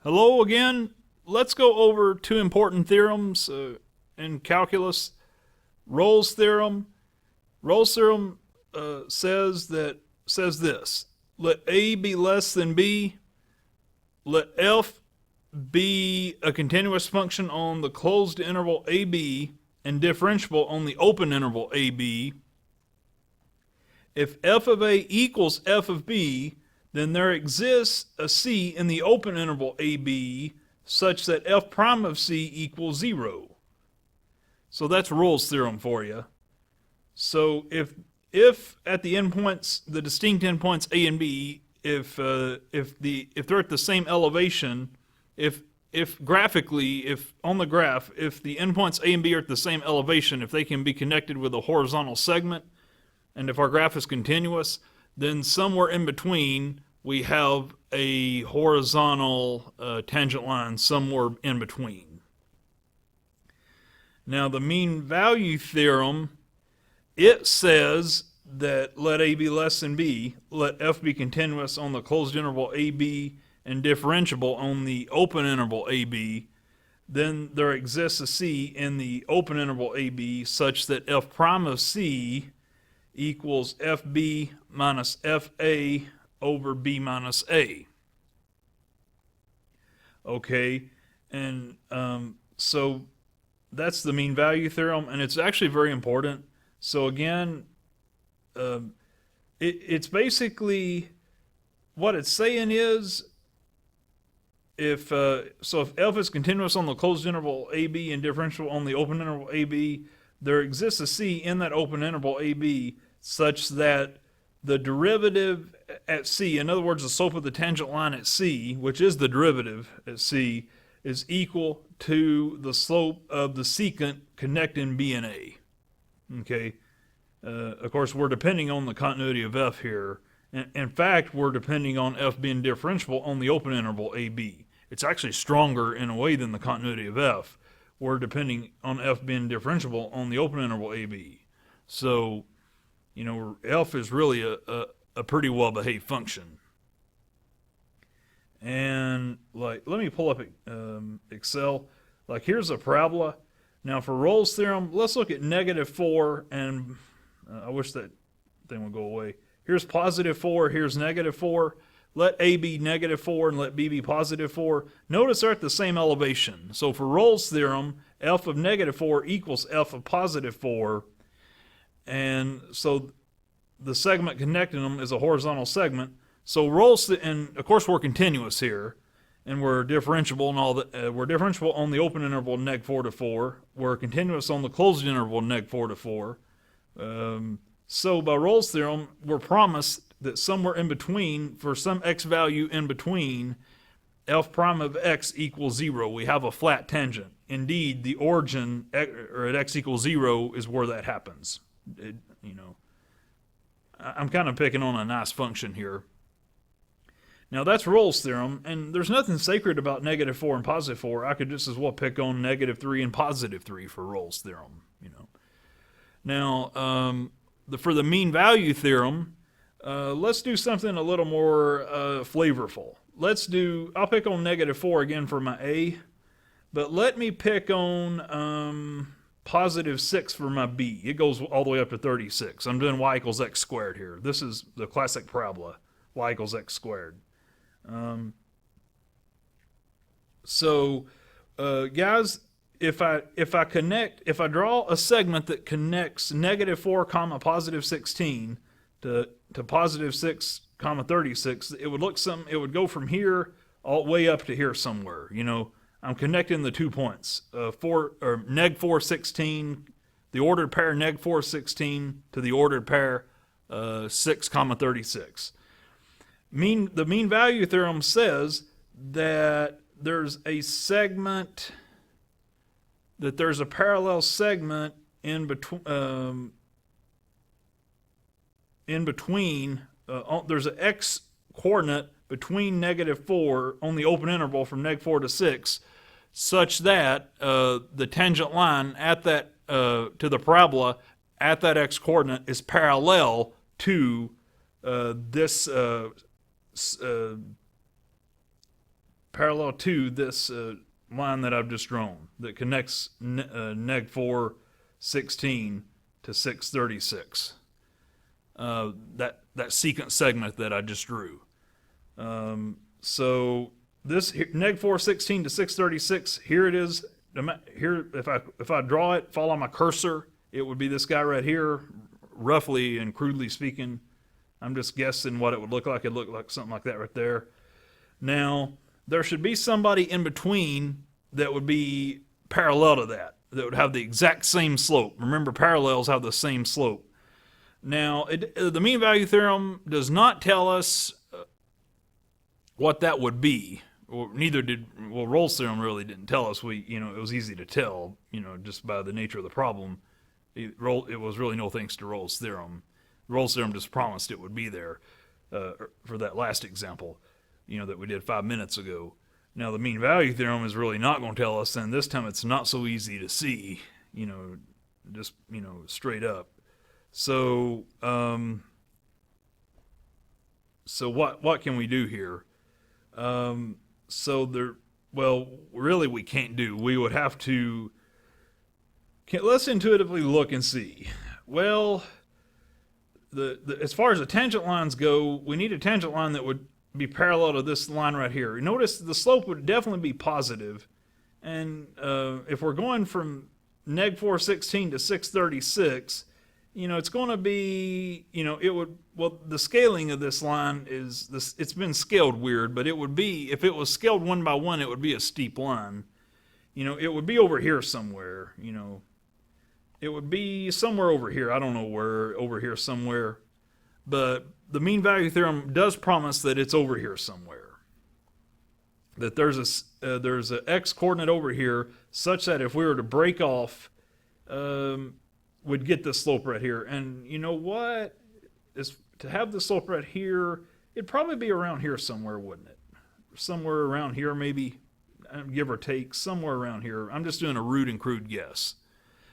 Hello again. Let's go over two important theorems in calculus. Rolle's theorem. Rolle's theorem says this: let A be less than B. Let f be a continuous function on the closed interval AB and differentiable on the open interval AB. If f of A equals f of B, then there exists a C in the open interval AB such that f prime of C equals 0. So that's Rolle's theorem for you. So if at the endpoints, the distinct endpoints A and B, if they're at the same elevation, if graphically, if on the graph, if the endpoints A and B are at the same elevation, if they can be connected with a horizontal segment, and if our graph is continuous, then somewhere in between we have a horizontal tangent line somewhere in between. Now the mean value theorem, it says that let A be less than B, let f be continuous on the closed interval AB and differentiable on the open interval AB, then there exists a C in the open interval AB such that f prime of C equals fb minus fa over b minus a. Okay, and so that's the mean value theorem, and it's actually very important. So again, it's basically what it's saying is if f is continuous on the closed interval AB and differentiable on the open interval AB, there exists a C in that open interval AB such that the derivative at C, in other words, the slope of the tangent line at C, which is the derivative at C, is equal to the slope of the secant connecting B and A. Okay. Of course, we're depending on the continuity of f here. In fact, we're depending on f being differentiable on the open interval AB. It's actually stronger in a way than the continuity of f. We're depending on f being differentiable on the open interval AB. So, f is really a pretty well-behaved function. And let me pull up Excel. Here's a parabola. Now for Rolle's theorem, let's look at -4, and I wish that thing would go away. Here's +4, here's -4. Let A be -4 and let B be +4. Notice they're at the same elevation. So for Rolle's theorem, f of -4 equals f of +4. And so the segment connecting them is a horizontal segment. So Rolle's, and of course we're continuous here, and we're differentiable and all that. We're differentiable on the open interval -4 to 4. We're continuous on the closed interval -4 to 4. So by Rolle's theorem, we're promised that somewhere in between, for some x value in between, f prime of x equals 0. We have a flat tangent. Indeed, the origin, or at x equals 0, is where that happens. I'm kind of picking on a nice function here. Now that's Rolle's theorem, and there's nothing sacred about -4 and +4. I could just as well pick on -3 and +3 for Rolle's theorem. Now, for the mean value theorem, let's do something a little more flavorful. I'll pick on -4 again for my A, but let me pick on +6 for my B. It goes all the way up to 36. I'm doing y equals x squared here. This is the classic parabola, y equals x squared. Guys, if I draw a segment that connects -4, +16 to +6, 36, it would go from here all the way up to here somewhere. I'm connecting the 2 points, -4, 16, the ordered pair -4, 16 to the ordered pair 6, 36. The mean value theorem says that there's a parallel segment in between. There's an x coordinate between -4 on the open interval from -4 to 6, such that the tangent line at that to the parabola at that x coordinate is parallel to this parallel to this line that I've just drawn that connects neg 4 16 to 636. That secant segment that I just drew. So this neg 4 16 to 636, here it is. Here, if I draw it, follow my cursor, it would be this guy right here, roughly and crudely speaking. I'm just guessing what it would look like. It'd look like something like that right there. Now, there should be somebody in between that would be parallel to that would have the exact same slope. Remember, parallels have the same slope. Now, the mean value theorem does not tell us what that would be. Or neither did, well, Rolle's theorem really didn't tell us. It was easy to tell, just by the nature of the problem. It was really no thanks to Rolle's theorem. Rolle's theorem just promised it would be there for that last example, that we did 5 minutes ago. Now, the mean value theorem is really not going to tell us, and this time it's not so easy to see, just, straight up. So, what can we do here? Really we can't do. We would have to, let's intuitively look and see. Well, as far as the tangent lines go, we need a tangent line that would be parallel to this line right here. Notice the slope would definitely be positive, and if we're going from neg 416 to 636, it's going to be, the scaling of this line is this. It's been scaled weird, but it would be, if it was scaled one by one, it would be a steep line. It would be over here somewhere. It would be somewhere over here. I don't know where, over here somewhere. But the mean value theorem does promise that it's over here somewhere. That there's a x coordinate over here such that if we were to break off, would get the slope right here. And you know what? To have the slope right here, it'd probably be around here somewhere, wouldn't it? Somewhere around here, maybe, give or take, somewhere around here. I'm just doing a rude and crude guess.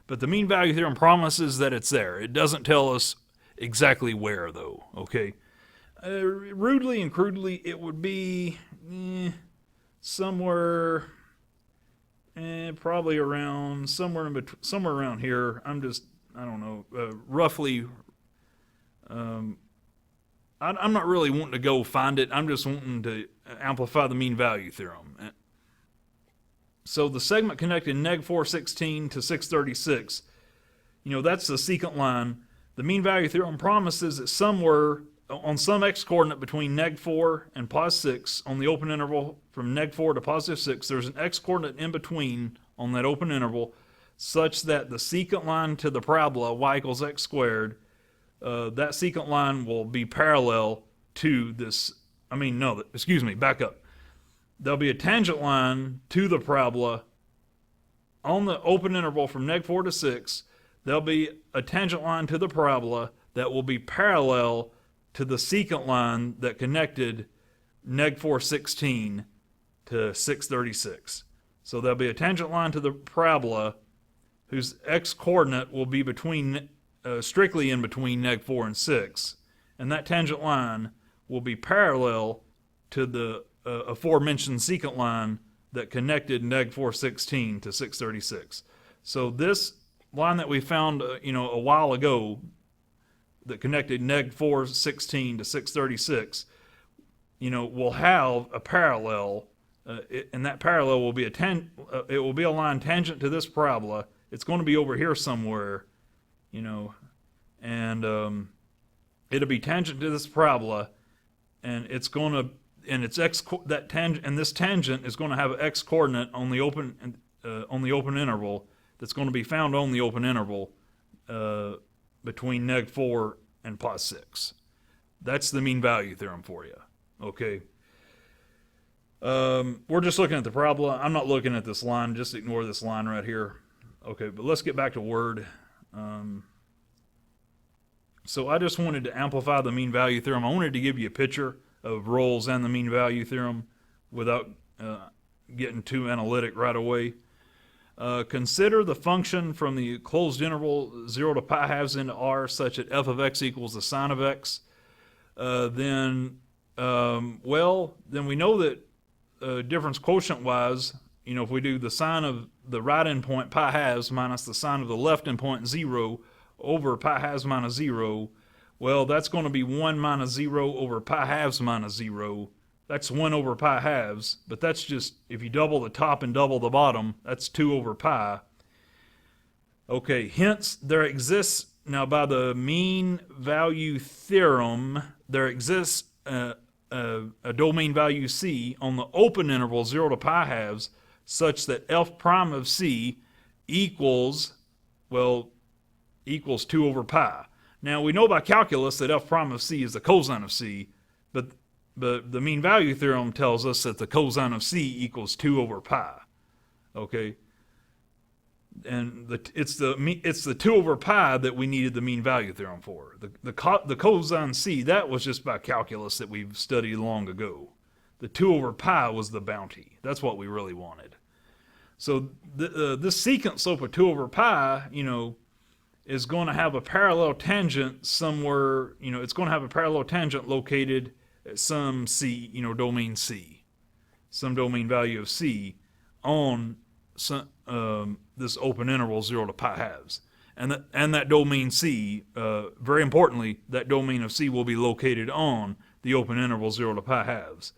But the mean value theorem promises that it's there. It doesn't tell us exactly where, though, okay? Rudely and crudely, it would be somewhere, probably around, somewhere around here. I don't know, roughly. I'm not really wanting to go find it. I'm just wanting to amplify the mean value theorem. So the segment connecting neg 416 to 636, that's the secant line. The mean value theorem promises that somewhere on some x coordinate between neg 4 and positive 6 on the open interval from neg 4 to positive 6, there's an x coordinate in between on that open interval such that the secant line to the parabola y equals x squared, that secant line will be parallel to this. Back up. There'll be a tangent line to the parabola on the open interval from neg 4 to 6. There'll be a tangent line to the parabola that will be parallel to the secant line that connected neg 416 to 636. So there'll be a tangent line to the parabola whose x coordinate will be strictly in between neg 4 and 6, and that tangent line will be parallel to the aforementioned secant line that connected neg 416 to 636. So this line that we found a while ago that connected neg 416 to 636, will have a parallel, and that parallel will be it will be a line tangent to this parabola. It's going to be over here somewhere, and it'll be tangent to this parabola, and it's going to, and its this tangent is going to have an x coordinate on the open interval that's going to be found on the open interval between neg 4 and positive 6. That's the mean value theorem for you. Okay. We're just looking at the parabola. I'm not looking at this line. Just ignore this line right here. Okay, but let's get back to Word. So I just wanted to amplify the mean value theorem. I wanted to give you a picture of Rolle's and the mean value theorem without getting too analytic right away. Consider the function from the closed interval 0 to pi halves into r such that f of x equals the sine of x. Then we know that difference quotient wise, if we do the sine of the right endpoint pi halves minus the sine of the left endpoint 0 over pi halves minus 0, well, that's going to be 1 minus 0 over pi halves minus 0. That's 1 over pi halves, but that's just, if you double the top and double the bottom, that's 2 over pi. Okay, hence there exists, now by the mean value theorem, there exists a domain value C on the open interval 0 to pi halves such that f prime of C equals 2 over pi. Now we know by calculus that f prime of C is the cosine of C, but the mean value theorem tells us that the cosine of C equals 2 over pi. Okay? And it's the 2 over pi that we needed the mean value theorem for. The cosine C, that was just by calculus that we've studied long ago. The 2 over pi was the bounty. That's what we really wanted. So this secant slope of 2 over pi, is going to have a parallel tangent somewhere. It's going to have a parallel tangent located at some C, domain C, some domain value of C on some, this open interval 0 to pi halves. And that domain C, very importantly, that domain of C will be located on the open interval 0 to pi halves.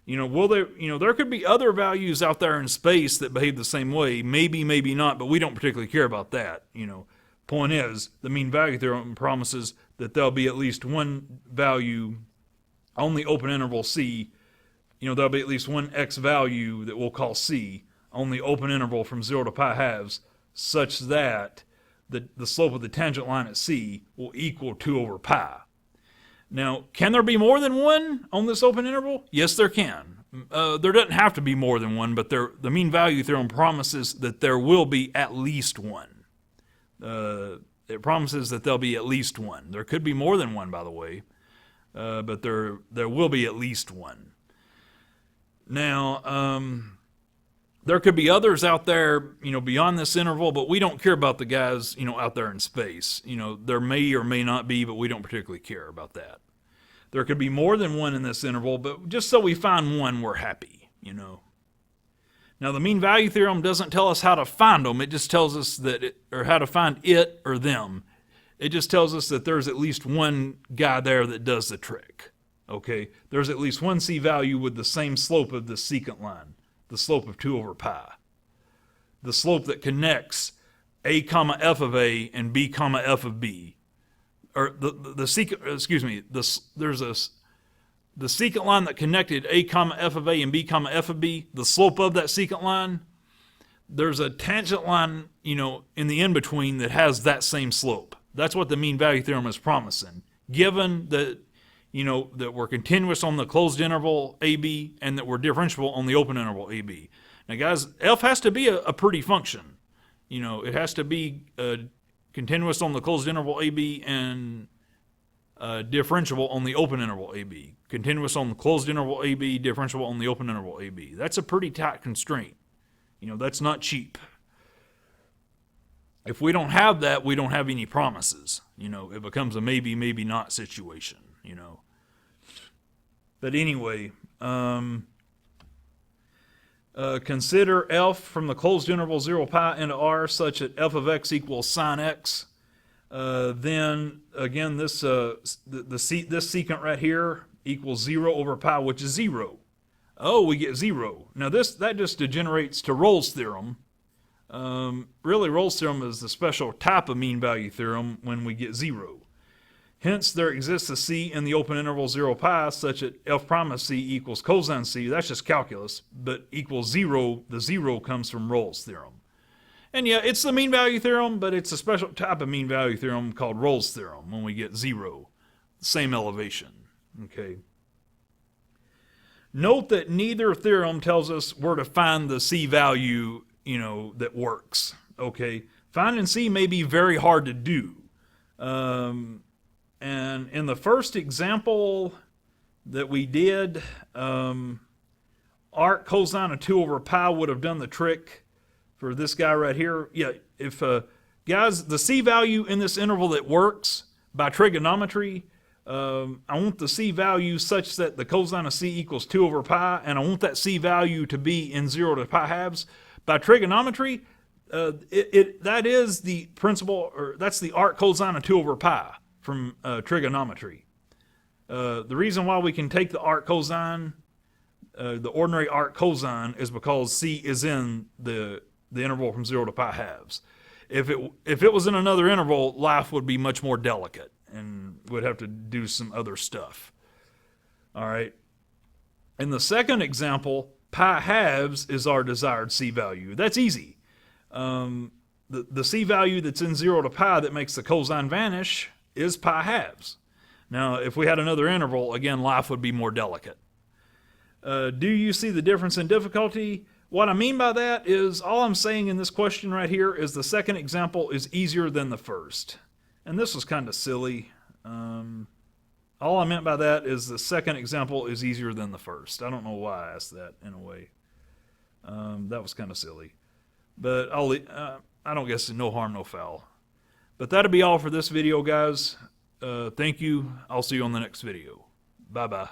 There could be other values out there in space that behave the same way. Maybe, maybe not, but we don't particularly care about that. Point is, the mean value theorem promises that there'll be at least one value on the open interval C. There'll be at least one x value that we'll call C on the open interval from 0 to pi halves, such that the slope of the tangent line at C will equal 2 over pi. Now, can there be more than one on this open interval? Yes, there can. There doesn't have to be more than one, but the mean value theorem promises that there will be at least one. It promises that there'll be at least one. There could be more than one, by the way, but there will be at least one. Now, there could be others out there, beyond this interval, but we don't care about the guys, out there in space. There may or may not be, but we don't particularly care about that. There could be more than one in this interval, but just so we find one, we're happy, Now, the mean value theorem doesn't tell us how to find them. It just tells us or how to find it or them. It just tells us that there's at least one guy there that does the trick. Okay? There's at least one C value with the same slope of the secant line. The slope of 2 over pi. The slope that connects a comma f of a and b comma f of b. Or the secant line that connected a comma f of a and b comma f of b, the slope of that secant line, there's a tangent line, in the in-between that has that same slope. That's what the mean value theorem is promising. Given that that we're continuous on the closed interval AB and that we're differentiable on the open interval AB. Now, guys, f has to be a pretty function. It has to be continuous on the closed interval AB and differentiable on the open interval AB. Continuous on the closed interval AB, differentiable on the open interval AB. That's a pretty tight constraint. That's not cheap. If we don't have that, we don't have any promises. It becomes a maybe, maybe not situation, But anyway, consider f from the closed interval 0 pi into r such that f of x equals sine x. Then again, this secant right here equals 0 over pi, which is 0. Oh, we get 0. Now that just degenerates to Rolle's theorem. Really, Rolle's theorem is the special type of mean value theorem when we get 0. Hence, there exists a C in the open interval 0 pi such that f prime of C equals cosine C. That's just calculus, but equals 0. The 0 comes from Rolle's theorem. And yeah, it's the mean value theorem, but it's a special type of mean value theorem called Rolle's theorem when we get 0. Same elevation. Okay. Note that neither theorem tells us where to find the C value, that works. Okay. Finding C may be very hard to do. And in the first example that we did, arc cosine of 2 over pi would have done the trick for this guy right here. Yeah, if guys, the C value in this interval that works by trigonometry I want the C value such that the cosine of C equals 2 over pi, and I want that C value to be in 0 to pi halves. By trigonometry, that is the principle, or that's the arc cosine of 2 over pi from trigonometry. The reason why we can take the arc cosine, the ordinary arc cosine, is because C is in the interval from 0 to pi halves. If it was in another interval, life would be much more delicate and would have to do some other stuff. All right. In the second example, pi halves is our desired C value. That's easy. The C value that's in 0 to pi that makes the cosine vanish is pi halves. Now, if we had another interval, again, life would be more delicate. Do you see the difference in difficulty? What I mean by that is, all I'm saying in this question right here is the second example is easier than the first. And this was kind of silly. All I meant by that is the second example is easier than the first. I don't know why I asked that in a way. That was kind of silly. But I don't guess no harm, no foul. But that'll be all for this video, guys. Thank you. I'll see you on the next video. Bye-bye.